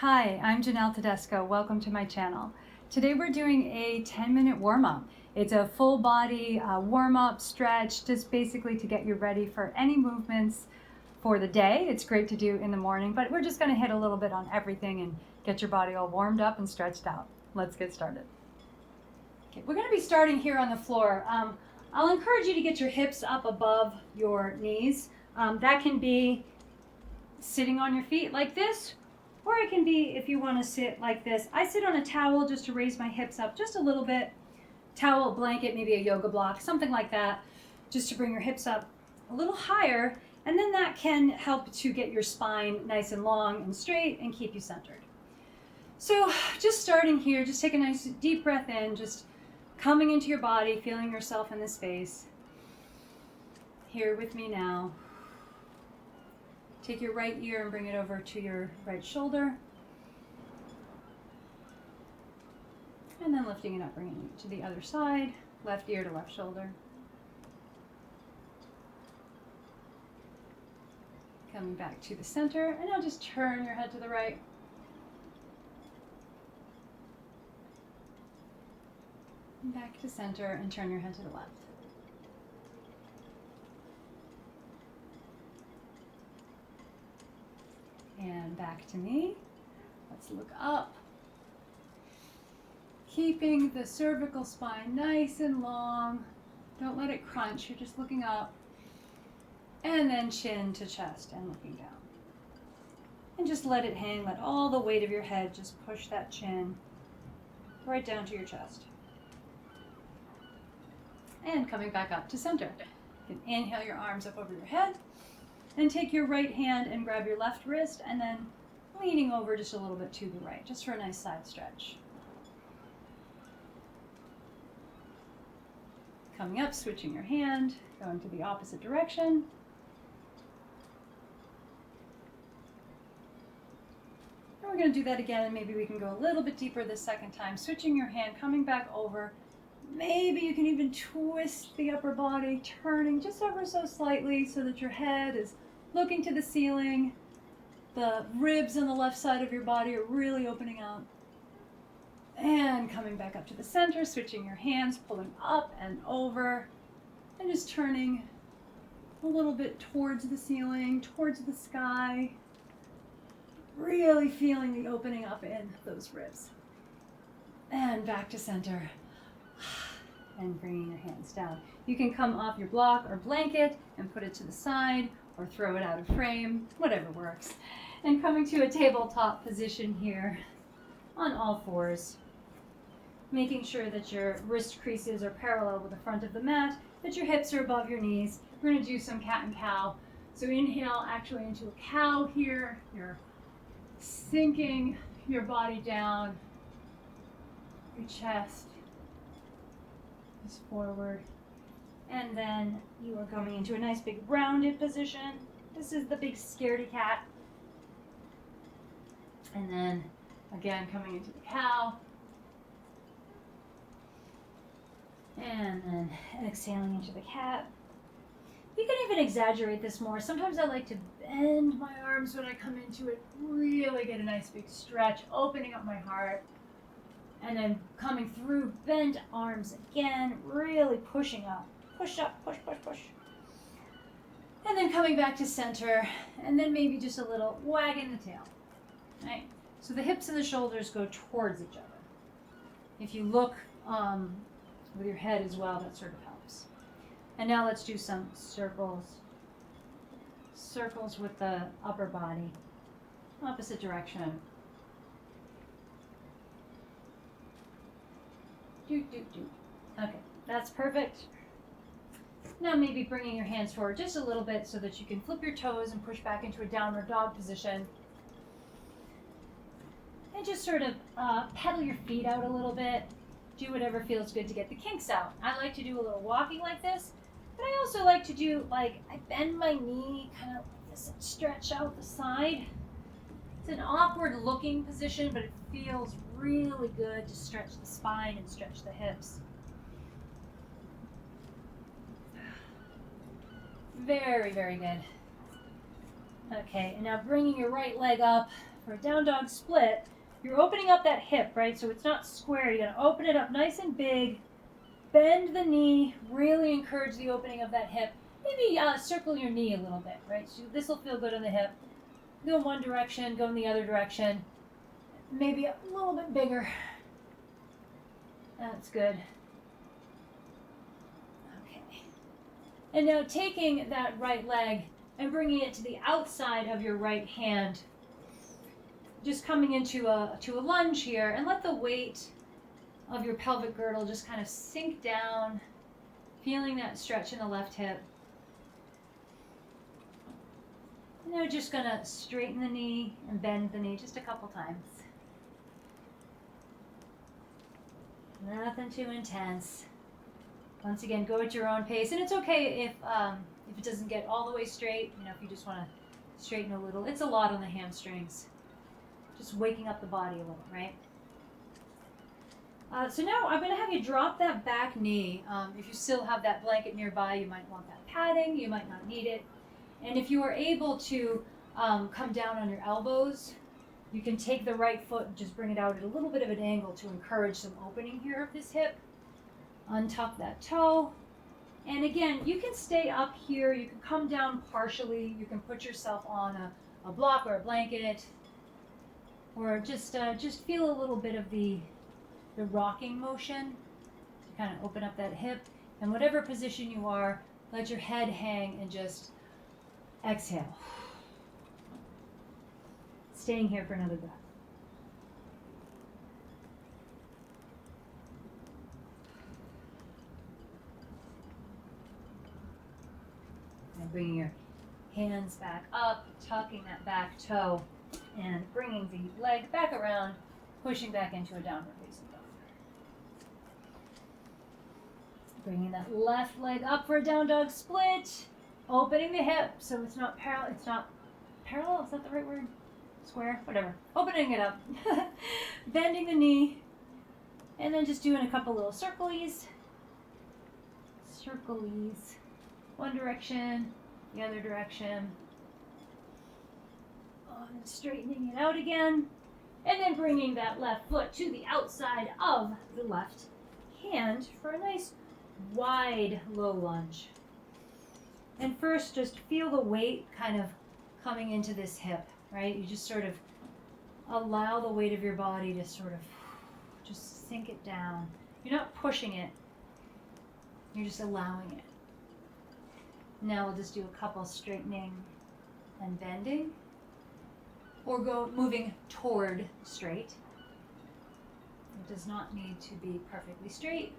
Hi, I'm Janelle Tedesco. Welcome to my channel. Today we're doing a 10-minute warm-up. It's a full body warm-up stretch, just basically to get you ready for any movements for the day. It's great to do in the morning, but we're just going to hit a little bit on everything and get your body all warmed up and stretched out. Let's get started. Okay, we're going to be starting here on the floor. I'll encourage you to get your hips up above your knees. That can be sitting on your feet like this, or it can be if you want to sit like this. I sit on a towel just to raise my hips up just a little bit. Towel, blanket, maybe a yoga block, something like that, just to bring your hips up a little higher, and then that can help to get your spine nice and long and straight and keep you centered. So just starting here, just take a nice deep breath in, just coming into your body, feeling yourself in this space. Here with me now. Take your right ear and bring it over to your right shoulder. And then lifting it up, bringing it to the other side, left ear to left shoulder. Coming back to the center, and now just turn your head to the right. And back to center, and turn your head to the left. And back to me. Let's look up. Keeping the cervical spine nice and long. Don't let it crunch, you're just looking up. And then chin to chest and looking down. And just let it hang, let all the weight of your head just push that chin right down to your chest. And coming back up to center. You can inhale your arms up over your head. And take your right hand and grab your left wrist, and then leaning over just a little bit to the right, just for a nice side stretch. Coming up, switching your hand, going to the opposite direction. And we're going to do that again, and maybe we can go a little bit deeper this second time. Switching your hand, coming back over. Maybe you can even twist the upper body, turning just ever so slightly so that your head is looking to the ceiling. The ribs on the left side of your body are really opening up. And coming back up to the center, switching your hands, pulling up and over, and just turning a little bit towards the ceiling, towards the sky. Really feeling the opening up in those ribs. And back to center. And bringing your hands down. You can come off your block or blanket and put it to the side or throw it out of frame, whatever works. And coming to a tabletop position here on all fours. Making sure that your wrist creases are parallel with the front of the mat, that your hips are above your knees. We're going to do some cat and cow. So inhale actually into a cow here. You're sinking your body down, your chest is forward, and then you are coming into a nice big rounded position. This is the big scaredy cat. And then again coming into the cow, and then exhaling into the cat. You can even exaggerate this more. Sometimes I like to bend my arms when I come into it, really get a nice big stretch, opening up my heart. And then coming through, bent arms again, really pushing up. Push up, push, push, push. And then coming back to center, and then maybe just a little wag in the tail. Right? So the hips and the shoulders go towards each other. If you look with your head as well, that sort of helps. And now let's do some circles. Circles with the upper body. Opposite direction. Okay, that's perfect. Now maybe bringing your hands forward just a little bit so that you can flip your toes and push back into a downward dog position. And just sort of pedal your feet out a little bit. Do whatever feels good to get the kinks out. I like to do a little walking like this, but I also like to do, like, I bend my knee kind of like this and stretch out the side. It's an awkward looking position, but it feels really good to stretch the spine and stretch the hips. Very, very good. Okay, and now bringing your right leg up for a down dog split, you're opening up that hip, right? So it's not square. You're going to open it up nice and big. Bend the knee. Really encourage the opening of that hip. Maybe circle your knee a little bit, right? So this will feel good on the hip. Go in one direction, go in the other direction. Maybe a little bit bigger. That's good. Okay. And now taking that right leg and bringing it to the outside of your right hand. Just coming into a lunge here, and let the weight of your pelvic girdle just kind of sink down, feeling that stretch in the left hip. And now we're just going to straighten the knee and bend the knee just a couple times. Nothing too intense. Once again, go at your own pace, and it's okay if it doesn't get all the way straight. You know, if you just want to straighten a little. It's a lot on the hamstrings. Just waking up the body a little, right? So now I'm going to have you drop that back knee. If you still have that blanket nearby, you might want that padding. You might not need it. And if you are able to come down on your elbows, you can take the right foot and just bring it out at a little bit of an angle to encourage some opening here of this hip. Untuck that toe. And again, you can stay up here. You can come down partially. You can put yourself on a block or a blanket. Or just feel a little bit of the rocking motion to kind of open up that hip. And whatever position you are, let your head hang and just exhale. Staying here for another breath. And bringing your hands back up, tucking that back toe, and bringing the leg back around, pushing back into a downward facing dog. Bringing that left leg up for a down dog split, opening the hip so it's not parallel. It's not parallel, is that the right word? Square, whatever. Opening it up, bending the knee, and then just doing a couple little circles. Circles. One direction, the other direction. And straightening it out again, and then bringing that left foot to the outside of the left hand for a nice wide low lunge. And first, just feel the weight kind of coming into this hip, right? You just sort of allow the weight of your body to sort of just sink it down. You're not pushing it, you're just allowing it. Now we'll just do a couple straightening and bending. Or go moving toward straight. It does not need to be perfectly straight.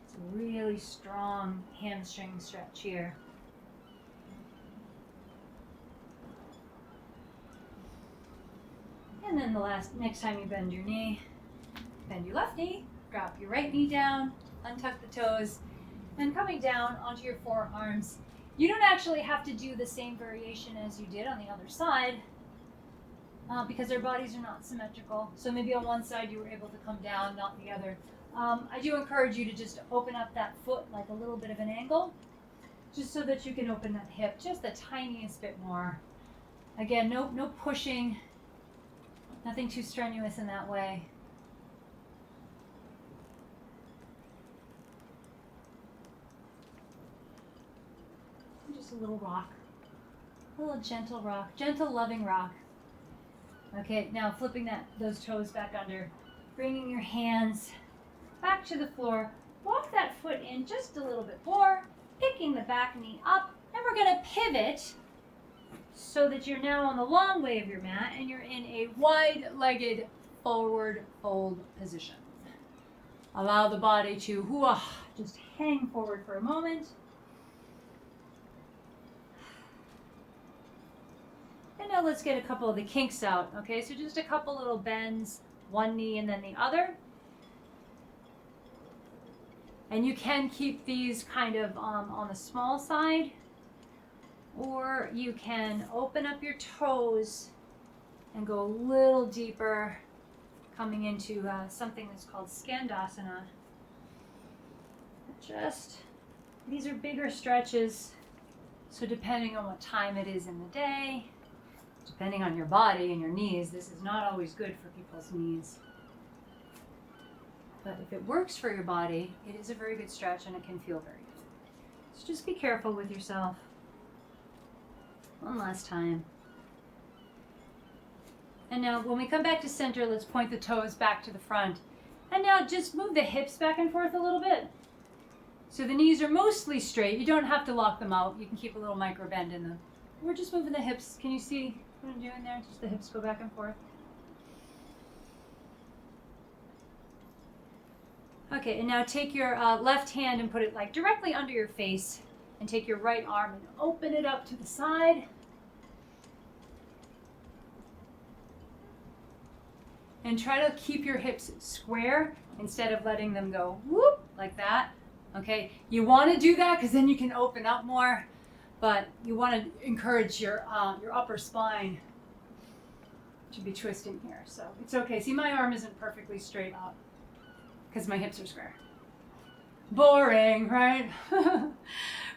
It's a really strong hamstring stretch here. And then next time you bend your knee, bend your left knee, drop your right knee down, untuck the toes, and coming down onto your forearms. You don't actually have to do the same variation as you did on the other side because our bodies are not symmetrical. So maybe on one side you were able to come down, not the other. I do encourage you to just open up that foot like a little bit of an angle, just so that you can open that hip just the tiniest bit more. Again, no pushing, nothing too strenuous in that way. Just a little rock, a little gentle rock, gentle loving rock. Okay, now flipping those toes back under, bringing your hands back to the floor. Walk that foot in just a little bit more, picking the back knee up, and we're going to pivot so that you're now on the long way of your mat and you're in a wide-legged forward fold position. Allow the body to just hang forward for a moment. And now let's get a couple of the kinks out, okay? So just a couple little bends, one knee and then the other. And you can keep these kind of on the small side, or you can open up your toes and go a little deeper, coming into something that's called Skandasana. These are bigger stretches, so depending on what time it is in the day, Depending on your body and your knees, this is not always good for people's knees. But if it works for your body, it is a very good stretch and it can feel very good. So just be careful with yourself. One last time. And now when we come back to center, let's point the toes back to the front. And now just move the hips back and forth a little bit. So the knees are mostly straight. You don't have to lock them out. You can keep a little micro bend in them. We're just moving the hips. Can you see what I'm doing there? Just the hips go back and forth. Okay, and now take your left hand and put it like directly under your face, and take your right arm and open it up to the side. And try to keep your hips square instead of letting them go whoop like that. Okay, you want to do that because then you can open up more, but you want to encourage your upper spine to be twisting here. So it's okay. See, my arm isn't perfectly straight up because my hips are square. Boring, right?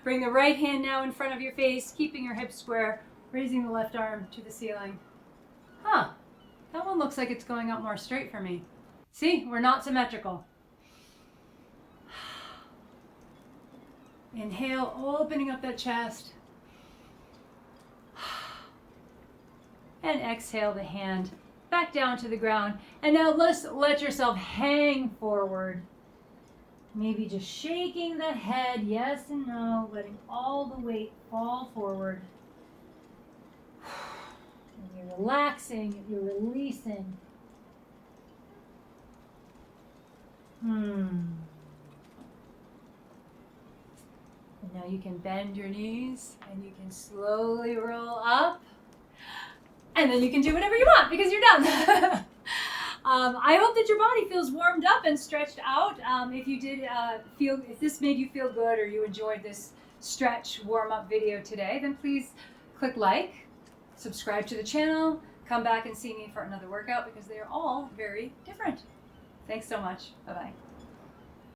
Bring the right hand now in front of your face, keeping your hips square, raising the left arm to the ceiling. Huh, that one looks like it's going up more straight for me. See, we're not symmetrical. Inhale, opening up that chest. And exhale the hand back down to the ground. And now let's let yourself hang forward. Maybe just shaking the head, yes and no, letting all the weight fall forward. And you're relaxing, you're releasing. And now you can bend your knees and you can slowly roll up. And then you can do whatever you want because you're done. I hope that your body feels warmed up and stretched out. If you did if this made you feel good or you enjoyed this stretch warm-up video today, then please click like, subscribe to the channel, come back and see me for another workout because they are all very different. Thanks so much. Bye-bye.